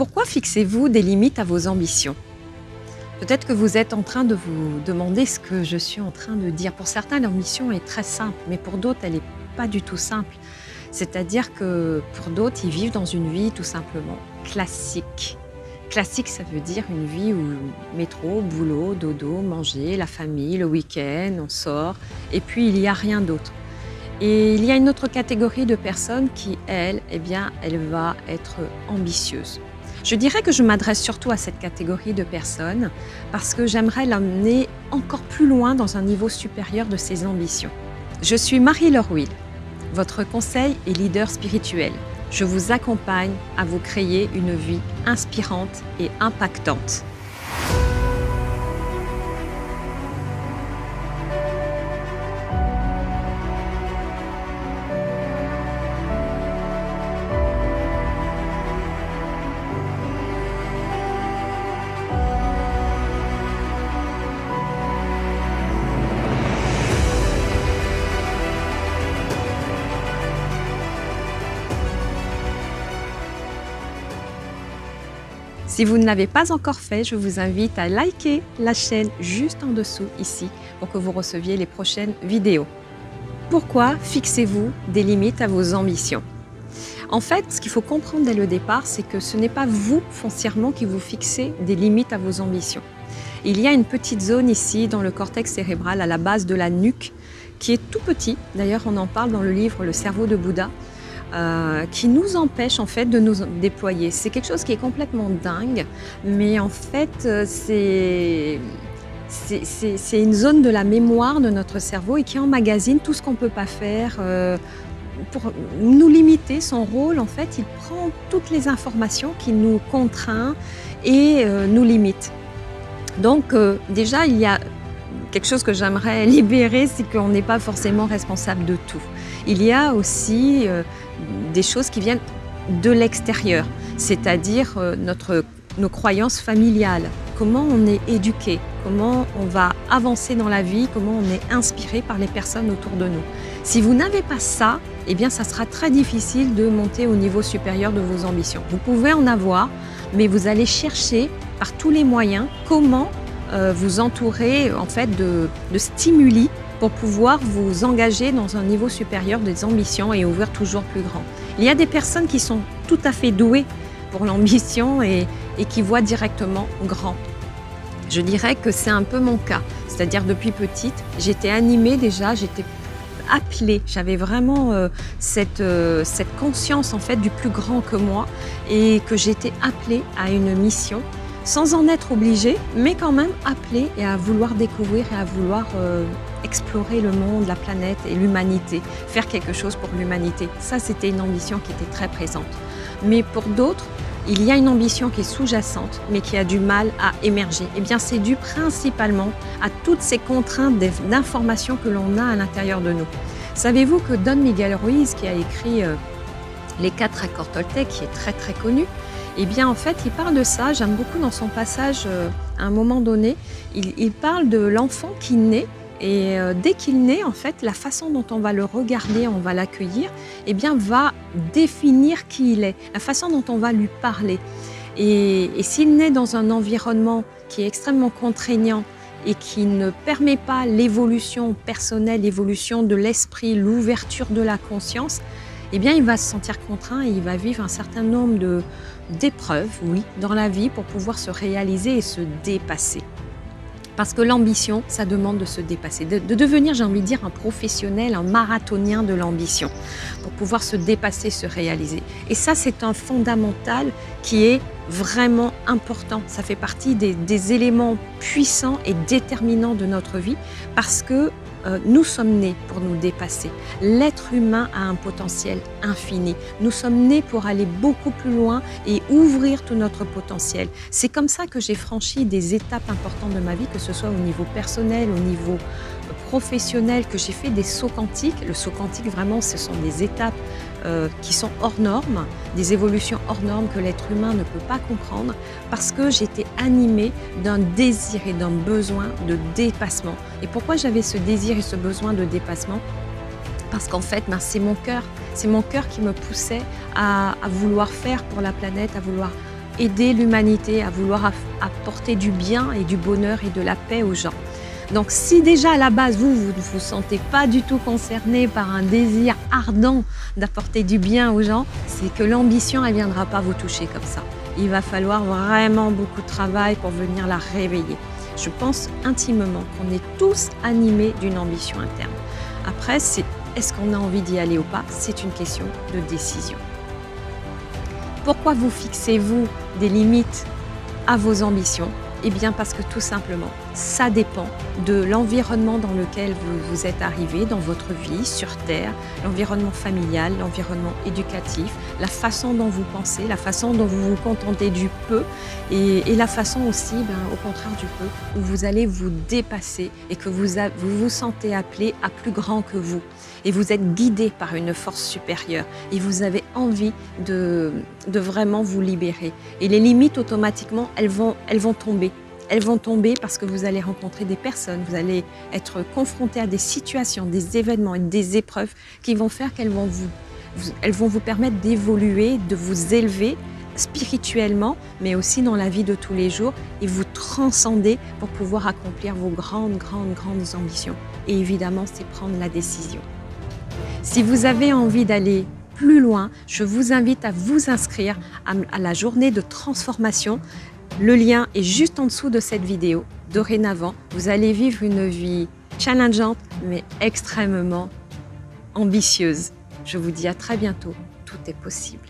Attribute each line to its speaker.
Speaker 1: Pourquoi fixez-vous des limites à vos ambitions? Peut-être que vous êtes en train de vous demander ce que je suis en train de dire. Pour certains, l'ambition est très simple, mais pour d'autres, elle n'est pas du tout simple. C'est-à-dire que pour d'autres, ils vivent dans une vie tout simplement classique. Classique, ça veut dire une vie où métro, boulot, dodo, manger, la famille, le week-end, on sort, et puis il n'y a rien d'autre. Et il y a une autre catégorie de personnes qui, elle va être ambitieuse. Je dirais que je m'adresse surtout à cette catégorie de personnes parce que j'aimerais l'emmener encore plus loin dans un niveau supérieur de ses ambitions. Je suis Marie-Laure Will, votre conseil et leader spirituel. Je vous accompagne à vous créer une vie inspirante et impactante. Si vous ne l'avez pas encore fait, je vous invite à liker la chaîne juste en dessous ici pour que vous receviez les prochaines vidéos. Pourquoi fixez-vous des limites à vos ambitions? En fait, ce qu'il faut comprendre dès le départ, c'est que ce n'est pas vous foncièrement qui vous fixez des limites à vos ambitions. Il y a une petite zone ici dans le cortex cérébral à la base de la nuque qui est tout petit. D'ailleurs, on en parle dans le livre Le cerveau de Bouddha. Qui nous empêche en fait de nous déployer. C'est quelque chose qui est complètement dingue, mais en fait c'est une zone de la mémoire de notre cerveau et qui emmagasine tout ce qu'on ne peut pas faire pour nous limiter. Son rôle, en fait, il prend toutes les informations qui nous contraignent et nous limite. Donc déjà, il y a quelque chose que j'aimerais libérer, c'est qu'on n'est pas forcément responsable de tout. Il y a aussi des choses qui viennent de l'extérieur, c'est-à-dire nos croyances familiales, comment on est éduqué, comment on va avancer dans la vie, comment on est inspiré par les personnes autour de nous. Si vous n'avez pas ça, eh bien ça sera très difficile de monter au niveau supérieur de vos ambitions. Vous pouvez en avoir, mais vous allez chercher par tous les moyens comment vous entourer en fait de stimuli pour pouvoir vous engager dans un niveau supérieur des ambitions et ouvrir toujours plus grand. Il y a des personnes qui sont tout à fait douées pour l'ambition et qui voient directement grand. Je dirais que c'est un peu mon cas, c'est-à-dire depuis petite, j'étais animée déjà, j'étais appelée, j'avais vraiment cette conscience en fait du plus grand que moi et que j'étais appelée à une mission sans en être obligée, mais quand même appelée et à vouloir découvrir et à vouloir explorer le monde, la planète et l'humanité, faire quelque chose pour l'humanité. Ça, c'était une ambition qui était très présente. Mais pour d'autres, il y a une ambition qui est sous-jacente, mais qui a du mal à émerger. Eh bien, c'est dû principalement à toutes ces contraintes d'informations que l'on a à l'intérieur de nous. Savez-vous que Don Miguel Ruiz, qui a écrit Les 4 accords Toltec, qui est très très connu, eh bien, en fait, il parle de ça. J'aime beaucoup dans son passage, à un moment donné, il parle de l'enfant qui naît. Et dès qu'il naît, en fait, la façon dont on va le regarder, on va l'accueillir, eh bien, va définir qui il est, la façon dont on va lui parler. Et s'il naît dans un environnement qui est extrêmement contraignant et qui ne permet pas l'évolution personnelle, l'évolution de l'esprit, l'ouverture de la conscience, eh bien, il va se sentir contraint et il va vivre un certain nombre d'épreuves, oui, dans la vie pour pouvoir se réaliser et se dépasser. Parce que l'ambition, ça demande de se dépasser, de devenir, j'ai envie de dire, un professionnel, un marathonien de l'ambition, pour pouvoir se dépasser, se réaliser. Et ça, c'est un fondamental qui est vraiment important. Ça fait partie des éléments puissants et déterminants de notre vie, parce que nous sommes nés pour nous dépasser. L'être humain a un potentiel infini. Nous sommes nés pour aller beaucoup plus loin et ouvrir tout notre potentiel. C'est comme ça que j'ai franchi des étapes importantes de ma vie, que ce soit au niveau personnel, au niveau professionnel, que j'ai fait des sauts quantiques. Le saut quantique, vraiment, ce sont des étapes qui sont hors normes, des évolutions hors normes que l'être humain ne peut pas comprendre, parce que j'étais animée d'un désir et d'un besoin de dépassement. Et pourquoi j'avais ce désir et ce besoin de dépassement? Parce qu'en fait, c'est mon cœur qui me poussait à vouloir faire pour la planète, à vouloir aider l'humanité, à vouloir apporter du bien et du bonheur et de la paix aux gens. Donc si déjà à la base, vous ne vous sentez pas du tout concerné par un désir ardent d'apporter du bien aux gens, c'est que l'ambition, elle ne viendra pas vous toucher comme ça. Il va falloir vraiment beaucoup de travail pour venir la réveiller. Je pense intimement qu'on est tous animés d'une ambition interne. Après, est-ce qu'on a envie d'y aller ou pas? C'est une question de décision. Pourquoi vous fixez-vous des limites à vos ambitions? Eh bien parce que tout simplement, ça dépend de l'environnement dans lequel vous êtes arrivé dans votre vie sur Terre, l'environnement familial, l'environnement éducatif, la façon dont vous pensez, la façon dont vous vous contentez du peu et la façon aussi, au contraire du peu, où vous allez vous dépasser et que vous vous sentez appelé à plus grand que vous. Et vous êtes guidé par une force supérieure et vous avez envie de vraiment vous libérer. Et les limites, automatiquement, elles vont tomber. Elles vont tomber parce que vous allez rencontrer des personnes, vous allez être confronté à des situations, des événements et des épreuves qui vont faire qu'elles vont vous permettre d'évoluer, de vous élever spirituellement, mais aussi dans la vie de tous les jours et vous transcender pour pouvoir accomplir vos grandes ambitions. Et évidemment, c'est prendre la décision. Si vous avez envie d'aller plus loin, je vous invite à vous inscrire à la journée de transformation. Le lien est juste en dessous de cette vidéo. Dorénavant, vous allez vivre une vie challengeante, mais extrêmement ambitieuse. Je vous dis à très bientôt. Tout est possible.